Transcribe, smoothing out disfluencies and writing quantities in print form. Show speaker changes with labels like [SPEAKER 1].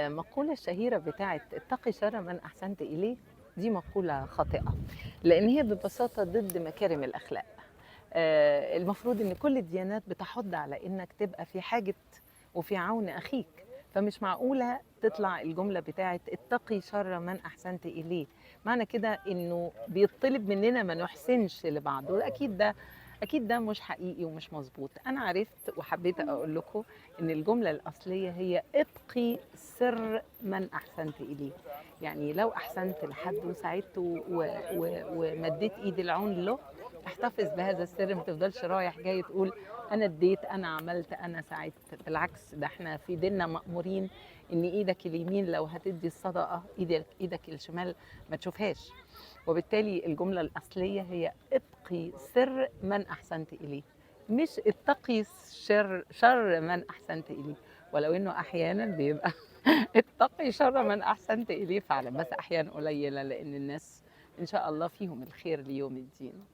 [SPEAKER 1] المقولة الشهيرة بتاعة اتقي شر من أحسنت إليه دي مقولة خاطئة، لأن هي ببساطة ضد مكارم الأخلاق. المفروض إن كل الديانات بتحض على إنك تبقى في حاجة وفي عون أخيك، فمش معقولة تطلع الجملة بتاعة اتقي شر من أحسنت إليه، معنى كده إنه بيطلب مننا ما نحسنش لبعض، أكيد ده مش حقيقي ومش مظبوط. أنا عرفت وحبيت أقول لكم إن الجملة الأصلية هي اتقي سر من أحسنت إليه، يعني لو أحسنت لحد وساعدته ومديت إيدي العون له، احتفظ بهذا السر، ما تفضلش رايح جاي تقول أنا اديت، أنا عملت، أنا ساعدت. بالعكس، ده احنا في ديننا مأمورين إن إيدك اليمين لو هتدي الصدقة إيدك الشمال ما تشوفهاش. وبالتالي الجملة الأصلية هي اتقي سر من أحسنت إليه، مش اتقي شر من أحسنت إليه، ولو إنه أحيانا بيبقى اتقي شر من أحسنت إليه فعلا، بس أحيانا قليلة، لأن الناس إن شاء الله فيهم الخير ليوم الدين.